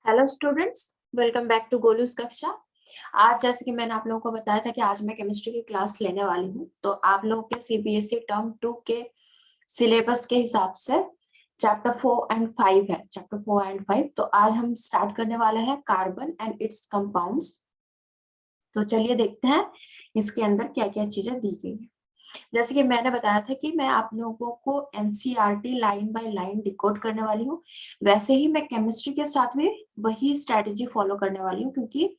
Hello students, welcome back to Golu's कक्षा। आज जैसे कि मैंने आप लोगों को बताया था कि आज मैं केमिस्ट्री की क्लास लेने वाली हूँ, तो आप लोगों के सीबीएसई टर्म 2 के सिलेबस के हिसाब से चैप्टर 4 एंड 5 है। चैप्टर 4 एंड 5 तो आज हम स्टार्ट करने वाले हैं कार्बन एंड इट्स कंपाउंड्स। तो चलिए देखते हैं इसके अंदर क्या क्या चीजें दी गई है। जैसे कि मैंने बताया था कि मैं आप लोगों को NCERT line by line decode करने वाली हूँ, वैसे ही मैं केमिस्ट्री के साथ में वही स्ट्रेटेजी फॉलो करने वाली हूँ, क्योंकि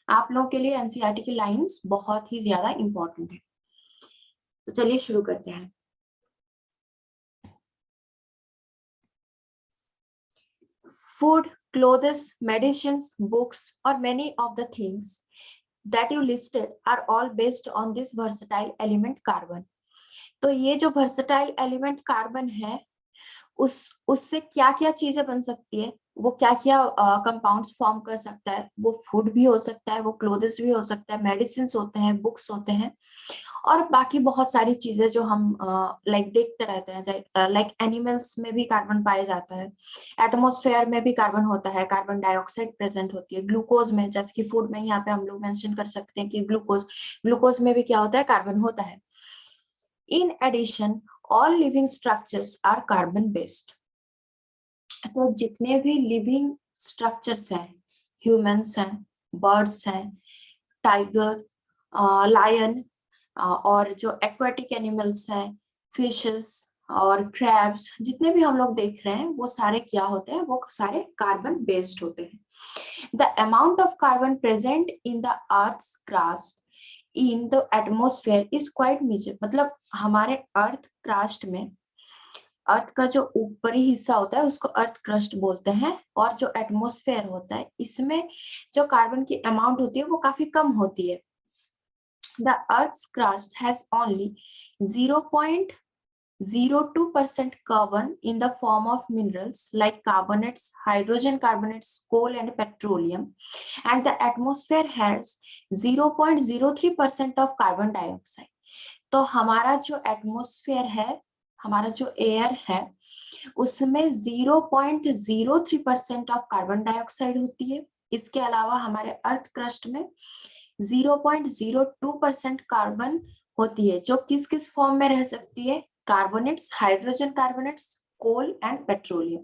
आप लोगों के लिए एनसीईआरटी की लाइंस बहुत ही ज्यादा इंपॉर्टेंट है। तो चलिए शुरू करते हैं। फूड, क्लोथ्स, मेडिसिन्स, बुक्स और many of the things that you listed are all based on this versatile element carbon। तो ये जो versatile element carbon है, उससे क्या क्या चीजें बन सकती है, वो क्या क्या कंपाउंड्स फॉर्म कर सकता है। वो फूड भी हो सकता है, वो क्लोथ्स भी हो सकता है, मेडिसिन होते हैं, बुक्स होते हैं, और बाकी बहुत सारी चीजें जो हम लाइक देखते रहते हैं। लाइक एनिमल्स में भी कार्बन पाया जाता है, एटमॉस्फेयर में भी कार्बन होता है, कार्बन डाइऑक्साइड प्रेजेंट होती है, ग्लूकोज में, जैसे कि फूड में यहाँ पे हम लोग मेंशन कर सकते हैं कि ग्लूकोज, ग्लूकोज में भी क्या होता है, कार्बन होता है। In addition all living structures are carbon based. तो जितने भी लिविंग स्ट्रक्चर्स हैं, ह्यूमंस हैं, बर्ड्स हैं, टाइगर, लायन, और जो एक्वाटिक एनिमल्स हैं, फिशेस और क्रैब्स, जितने भी हम लोग देख रहे हैं वो सारे क्या होते हैं, वो सारे कार्बन बेस्ड होते हैं। The amount of carbon present in the earth's crust in the atmosphere is quite major. मतलब हमारे अर्थ क्रस्ट में, अर्थ का जो ऊपरी हिस्सा होता है उसको अर्थ क्रस्ट बोलते हैं, और जो एटमॉस्फेयर होता है इसमें जो कार्बन की अमाउंट होती है वो काफी कम होती है। The earth's crust has only 0.02% carbon in the form of minerals like carbonates, hydrogen carbonates, coal and petroleum, and the atmosphere has 0.03% of carbon dioxide। तो हमारा जो एटमॉस्फेयर है, हमारा जो एयर है, उसमें 0.03% ऑफ कार्बन डाइऑक्साइड होती है। इसके अलावा हमारे अर्थ क्रस्ट में 0.02% कार्बन होती है, जो किस किस फॉर्म में रह सकती है, carbonates, hydrogen carbonates, coal and petroleum।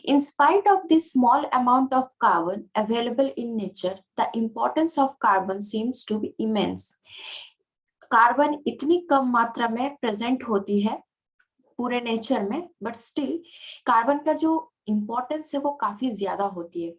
In spite of this small amount of carbon available in nature, the importance of carbon seems to be immense। Carbon इतनी कम मात्रा में प्रेजेंट होती है पूरे नेचर में, बट स्टिल कार्बन का जो importance है वो काफी ज्यादा होती है।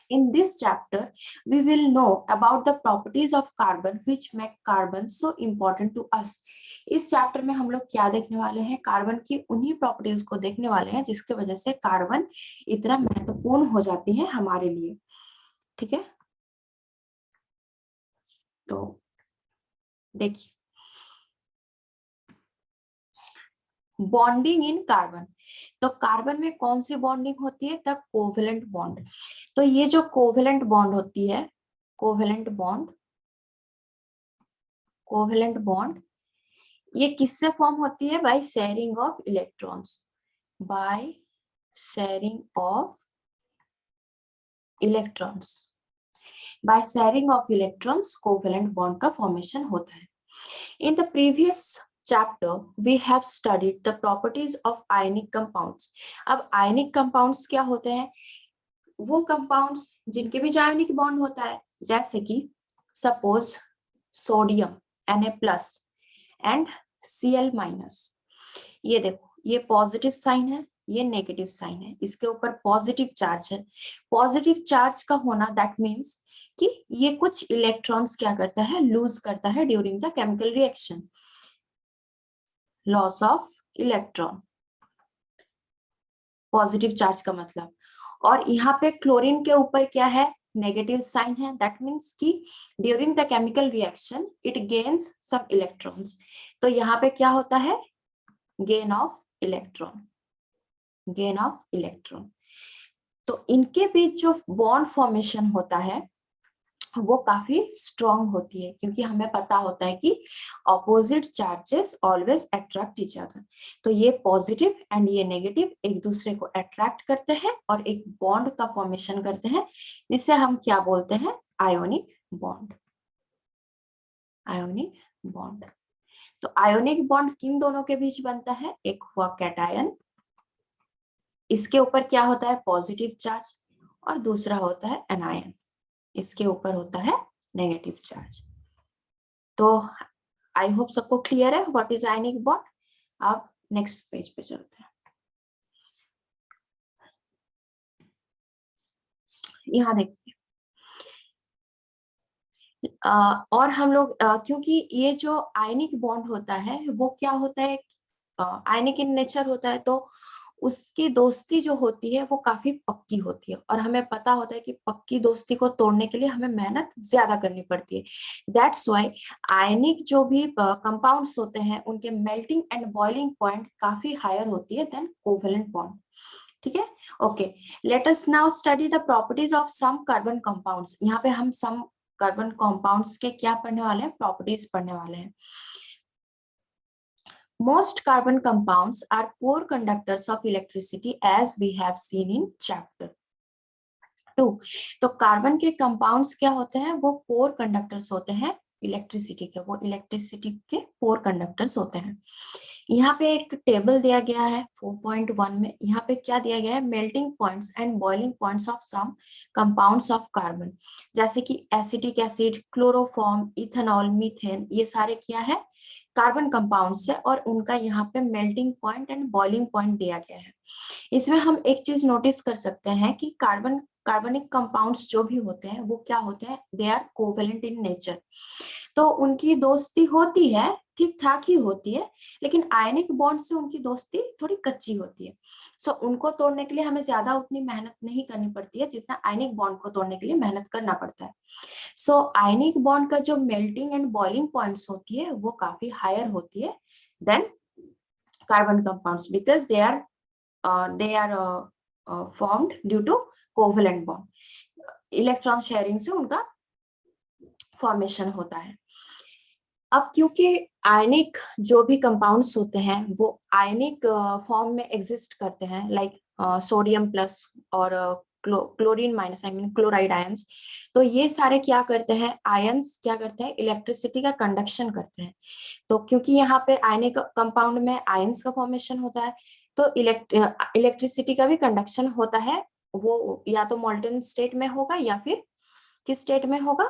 In this chapter, we will know about the properties of carbon which make carbon so important to us। इस चैप्टर में हम लोग क्या देखने वाले हैं, कार्बन की उन्हीं प्रॉपर्टीज को देखने वाले हैं जिसके वजह से कार्बन इतना महत्वपूर्ण हो जाती है हमारे लिए। ठीक है, तो देखिए, बॉन्डिंग इन कार्बन। तो कार्बन में कौन सी बॉन्डिंग होती है, द कोवेलेंट बॉन्ड। तो ये जो कोवेलेंट बॉन्ड होती है, कोवेलेंट बॉन्ड, कोवेलेंट बॉन्ड, ये किससे फॉर्म होती है, by sharing of electrons, by sharing of electrons, by sharing of electrons covalent bond का फॉर्मेशन होता है। In the previous chapter we have studied the properties of ionic compounds। अब ionic compounds क्या होते हैं, वो कंपाउंड्स जिनके बीच आयनिक बॉन्ड होता है, जैसे कि suppose sodium Na+ and Cl-। ये देखो, ये पॉजिटिव साइन है, ये नेगेटिव साइन है, इसके ऊपर पॉजिटिव चार्ज है। पॉजिटिव चार्ज का होना दैट मीन्स कि ये कुछ इलेक्ट्रॉन्स क्या करता है, लूज करता है during the chemical reaction, loss of electron, positive charge का मतलब। और यहाँ पे क्लोरीन के ऊपर क्या है, नेगेटिव साइन है, दैट मीन्स कि during the chemical reaction it gains some electrons. तो यहाँ पे क्या होता है, gain of electron, gain of electron. तो इनके बीच जो बॉन्ड फॉर्मेशन होता है वो काफी स्ट्रॉन्ग होती है, क्योंकि हमें पता होता है कि opposite charges always attract each other. तो ये पॉजिटिव एंड ये नेगेटिव एक दूसरे को अट्रैक्ट करते हैं और एक बॉन्ड का फॉर्मेशन करते हैं, जिसे हम क्या बोलते हैं, आयोनिक बॉन्ड। Ionic bond. तो आयोनिक बॉन्ड किन दोनों के बीच बनता है, एक हुआ कैटायन, इसके ऊपर क्या होता है, पॉजिटिव चार्ज, और दूसरा होता है एनायन, इसके ऊपर होता है नेगेटिव चार्ज। तो आई होप सबको क्लियर है व्हाट इज आयनिक बॉन्ड। अब नेक्स्ट पेज पे चलते हैं। यहाँ देखिए, और हम लोग क्योंकि ये जो आयनिक बॉन्ड होता है वो क्या होता है, आयनिक इन नेचर होता है, तो उसकी दोस्ती जो होती है वो काफी पक्की होती है, और हमें पता होता है कि पक्की दोस्ती को तोड़ने के लिए हमें मेहनत ज्यादा करनी पड़ती है। दैट्स व्हाई आयनिक जो भी कंपाउंड्स होते हैं उनके मेल्टिंग एंड बॉइलिंग पॉइंट काफी हायर होती है देन कोवेलेंट बॉन्ड। ठीक है, okay. Let us now study the properties of some carbon compounds. यहाँ पे हम सम कार्बन कंपाउंड्स के क्या पढ़ने वाले हैं, प्रॉपर्टीज पढ़ने वाले हैं। Most carbon compounds are poor conductors of electricity, as we have seen in chapter 2. तो कार्बन के कंपाउंड्स क्या होते हैं, वो पोर कंडक्टर्स होते हैं इलेक्ट्रिसिटी के, वो इलेक्ट्रिसिटी के पोर कंडक्टर्स होते हैं। यहाँ पे एक टेबल दिया गया है 4.1 में, यहाँ पे क्या दिया गया है, melting points and boiling points of some compounds of carbon, जैसे कि acetic acid, chloroform, ethanol, methane, ये सारे क्या है, कार्बन कंपाउंड्स है, और उनका यहाँ पे melting point and boiling point दिया गया है। इसमें हम एक चीज नोटिस कर सकते हैं कि कार्बनिक कंपाउंड्स जो भी होते हैं वो क्या होते हैं, they are covalent in nature. तो उनकी दोस्ती होती है, ठीक ठाक ही होती है, लेकिन आयनिक बॉन्ड से उनकी दोस्ती थोड़ी कच्ची होती है। सो उनको तोड़ने के लिए हमें ज्यादा उतनी मेहनत नहीं करनी पड़ती है जितना आयनिक बॉन्ड को तोड़ने के लिए मेहनत करना पड़ता है। सो आयनिक बॉन्ड का जो मेल्टिंग एंड बॉइलिंग पॉइंट्स होती है वो काफी हायर होती है than carbon compounds, because they are formed due to covalent bond. Electron sharing से उनका फॉर्मेशन होता है। अब क्योंकि आयनिक जो भी कंपाउंड्स होते हैं वो आयनिक फॉर्म में एग्जिस्ट करते हैं, लाइक सोडियम प्लस और chlorine minus, I mean chloride ions, तो ये सारे क्या करते हैं, आयंस क्या करते हैं, इलेक्ट्रिसिटी का कंडक्शन करते हैं। तो क्योंकि यहाँ पे आयनिक कंपाउंड में आयंस का फॉर्मेशन होता है, तो इलेक्ट्रिसिटी का भी कंडक्शन होता है, वो या तो मॉल्टन स्टेट में होगा या फिर किस स्टेट में होगा,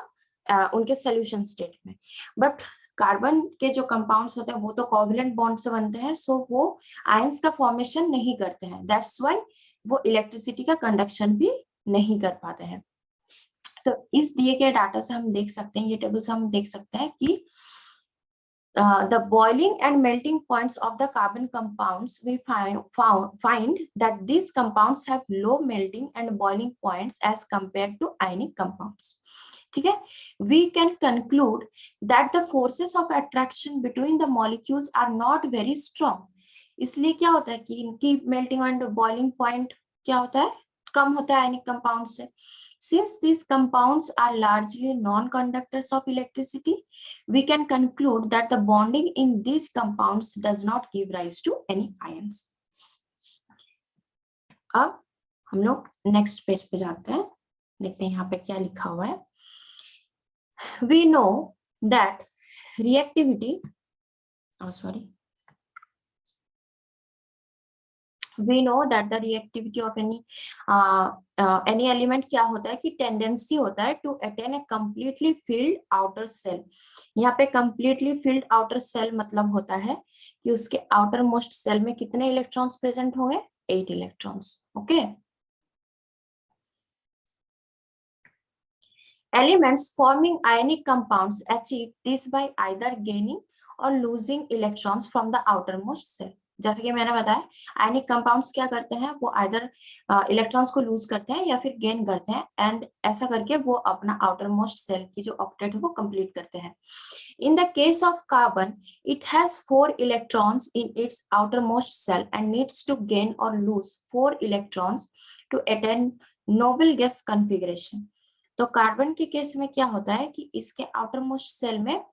उनके सोल्यूशन स्टेट में। बट कार्बन के जो कंपाउंड्स होते हैं वो तो कोवेलेंट बॉन्ड से बनते हैं, सो वो आयंस का फॉर्मेशन नहीं करते हैं, दैट्स व्हाई वो इलेक्ट्रिसिटी का कंडक्शन भी नहीं कर पाते हैं। तो इस दिए गए डाटा से हम देख सकते हैं, ये टेबल से हम देख सकते हैं कि the boiling and melting points of the carbon compounds, we find that these compounds have low melting and boiling points as compared to ionic compounds. ठीक है, we can conclude that the forces of attraction between the molecules are not very strong. इसलिए क्या होता है कि इनकी melting and boiling point क्या होता है, कम होता है ionic compound से। Since these compounds are largely non-conductors of electricity, we can conclude that the bonding in these compounds does not give rise to any ions. अब हम लोग नेक्स्ट पेज पे जाते हैं, देखते हैं यहाँ पे क्या लिखा हुआ है। We know that reactivity, we know that the reactivity of any element क्या होता है कि टेंडेंसी होता है to attain a completely filled outer shell. यहाँ पे कंप्लीटली फिल्ड आउटर सेल मतलब होता है कि उसके आउटर मोस्ट सेल में कितने इलेक्ट्रॉन्स प्रेजेंट होंगे, 8 electrons. Okay, elements forming ionic compounds achieve this by either gaining or losing electrons from the outermost cell. जैसे कि मैंने बताया, आयनिक कंपाउंड्स क्या करते हैं, वो आइदर इलेक्ट्रॉन्स को लूज करते हैं या फिर गेन करते हैं, एंड ऐसा करके वो अपना आउटर मोस्ट सेल की जो ऑक्टेट है वो कंप्लीट करते हैं। In the case of carbon, it has 4 electrons in its outermost shell and needs to gain और lose 4 electrons to attain noble gas configuration. तो कार्बन के केस में क्या होता है कि इसके आउटर मोस्ट सेल में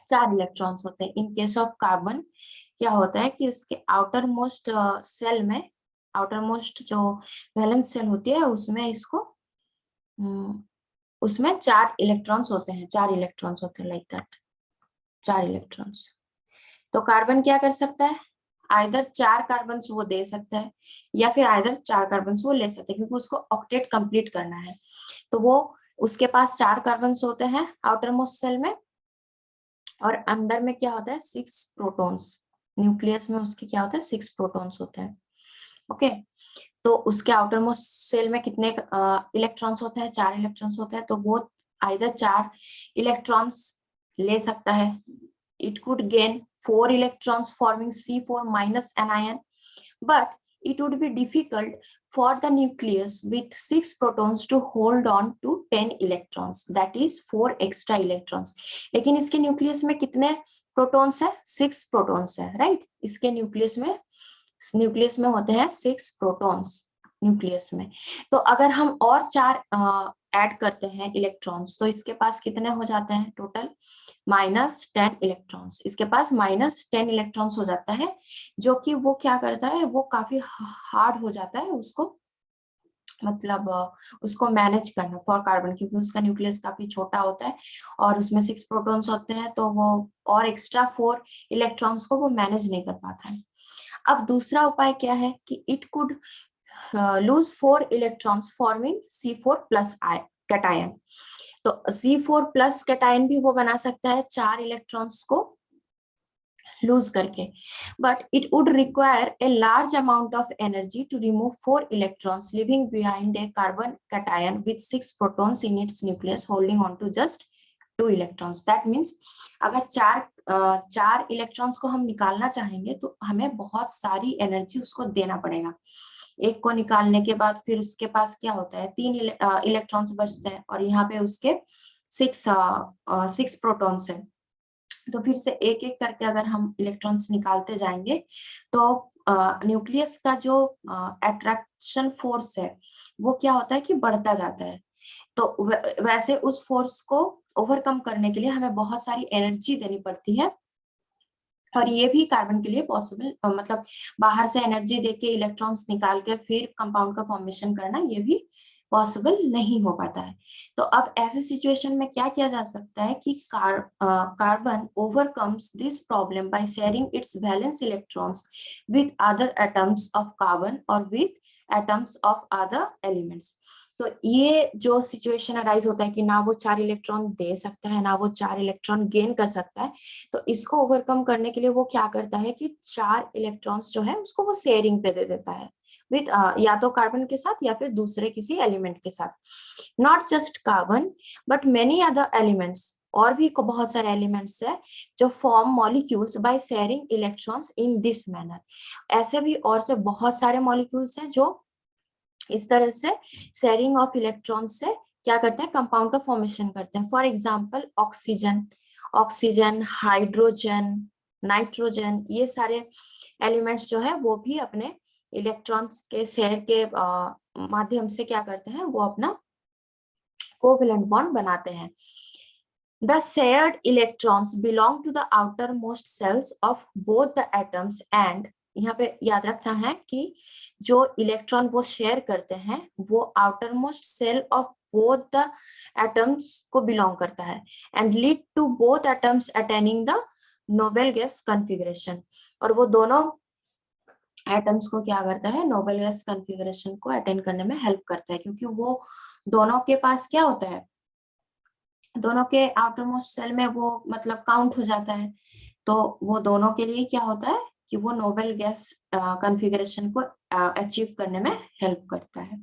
4 इलेक्ट्रॉन्स होते हैं। इन केस ऑफ कार्बन क्या होता है कि इसके आउटर मोस्ट सेल में, आउटर मोस्ट जो वैलेंस सेल होती है उसमें इसको उसमें 4 इलेक्ट्रॉन्स होते हैं, 4 इलेक्ट्रॉन्स होते हैं, लाइक दैट 4 इलेक्ट्रॉन्स। तो कार्बन क्या कर सकता है, आइदर 4 कार्बन वो दे सकता है या फिर आइदर 4 कार्बन वो ले सकते हैं, क्योंकि उसको ऑक्टेट कंप्लीट करना है। तो वो उसके पास 4 कार्बन होते हैं आउटर मोस्ट सेल में, और अंदर में क्या होता है 6 प्रोटॉन्स। न्यूक्लियस में उसके क्या होता है 6 प्रोटॉन्स होते हैं। ओके, तो उसके आउटर मोस्ट सेल में कितने इलेक्ट्रॉन्स होते हैं, 4 इलेक्ट्रॉन्स होते हैं। तो वो आइदर 4 इलेक्ट्रॉन्स ले सकता है, it could gain 4 electrons forming C4 minus anion, but it would be difficult for the nucleus with 6 protons to hold on to 10 electrons, that is 4 extra electrons. लेकिन इसके न्यूक्लियस में कितने प्रोटॉन्स है, 6 protons है, right. इसके nucleus में होते हैं 6 प्रोटॉन्स न्यूक्लियस में। तो अगर हम और 4 ऐड करते हैं इलेक्ट्रॉन्स, तो इसके पास कितने हो जाते हैं टोटल, -10 इलेक्ट्रॉन्स। इसके पास -10 इलेक्ट्रॉन्स हो जाता है, जो कि वो क्या करता है, वो काफी हार्ड हो जाता है उसको, मतलब उसको मैनेज करना फॉर कार्बन, क्योंकि उसका न्यूक्लियस काफी छोटा होता है और उसमें 6 प्रोटॉन्स होते हैं, तो वो और एक्स्ट्रा 4 इलेक्ट्रॉन्स को वो मैनेज नहीं कर पाता है। अब दूसरा उपाय क्या है कि it could lose 4 electrons forming C4 plus cation. तो C4 प्लस कैटायन भी वो बना सकता है 4 इलेक्ट्रॉन्स को लूज करके, but it would require a large amount of energy to remove 4 electrons leaving behind a carbon cation with 6 protons in its nucleus holding on to just 2 electrons. That means अगर 4 electrons को हम निकालना चाहेंगे तो हमें बहुत सारी एनर्जी उसको देना पड़ेगा। एक को निकालने के बाद फिर उसके पास क्या होता है 3 इलेक्ट्रॉन्स बचते हैं, और यहाँ पे उसके 6 प्रोटॉन्स है। तो फिर से एक एक करके अगर हम इलेक्ट्रॉन्स निकालते जाएंगे तो न्यूक्लियस का जो अट्रैक्शन फोर्स है वो क्या होता है कि बढ़ता जाता है। तो वैसे उस फोर्स को ओवरकम करने के लिए हमें बहुत सारी एनर्जी देनी पड़ती है, और ये भी कार्बन के लिए पॉसिबल, मतलब बाहर से एनर्जी देके इलेक्ट्रॉन्स निकाल के फिर कंपाउंड का फॉर्मेशन करना, ये भी पॉसिबल नहीं हो पाता है। तो अब ऐसे सिचुएशन में क्या किया जा सकता है कि carbon overcomes this problem by sharing its valence electrons with other atoms of carbon और with atoms of other elements. तो ये जो सिचुएशन अराइज होता है कि ना वो 4 इलेक्ट्रॉन दे सकता है ना वो 4 इलेक्ट्रॉन गेन कर सकता है, तो इसको ओवरकम करने के लिए वो क्या करता है कि 4 इलेक्ट्रॉन्स जो है उसको वो शेयरिंग पे दे देता है विद या तो कार्बन के साथ या फिर दूसरे किसी एलिमेंट के साथ। Not just carbon but many other elements, और भी बहुत सारे एलिमेंट्स है जो form molecules by sharing electrons in this manner. ऐसे भी और से बहुत सारे मॉलिक्यूल्स हैं जो इस तरह से शेयरिंग ऑफ इलेक्ट्रॉन्स से क्या करते हैं, कंपाउंड का फॉर्मेशन करते हैं। For example oxygen, hydrogen, nitrogen, ये सारे एलिमेंट्स जो है वो भी अपने इलेक्ट्रॉन्स के शेयर के माध्यम से क्या करते हैं, वो अपना कोवेलेंट बॉन्ड बनाते हैं। The shared electrons belong to the outermost cells of both the atoms and, यहाँ पे याद रखना है कि जो इलेक्ट्रॉन वो शेयर करते हैं वो outermost shell of both the atoms को बिलोंग करता है and lead to both atoms attaining the noble gas configuration. और वो दोनों एटम्स को क्या करता है, नोबेल गैस कॉन्फ़िगरेशन को अटेन करने में हेल्प करता है, क्योंकि वो दोनों के पास क्या होता है, दोनों के आउटरमोस्ट सेल में वो मतलब काउंट हो जाता है। तो वो दोनों के लिए क्या होता है कि वो नोबेल गैस कॉन्फ़िगरेशन को अचीव करने में हेल्प करता है।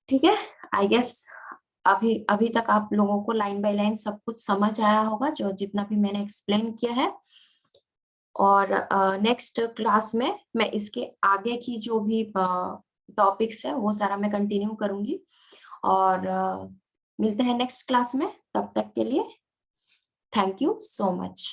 ठीक है, आई गेस अभी अभी तक आप लोगों को लाइन बाय लाइन सब कुछ समझ आया होगा, जो जितना भी मैंने एक्सप्लेन किया है। और नेक्स्ट क्लास में मैं इसके आगे की जो भी टॉपिक्स है वो सारा मैं कंटिन्यू करूंगी, और मिलते हैं नेक्स्ट क्लास में। तब तक के लिए थैंक यू सो मच।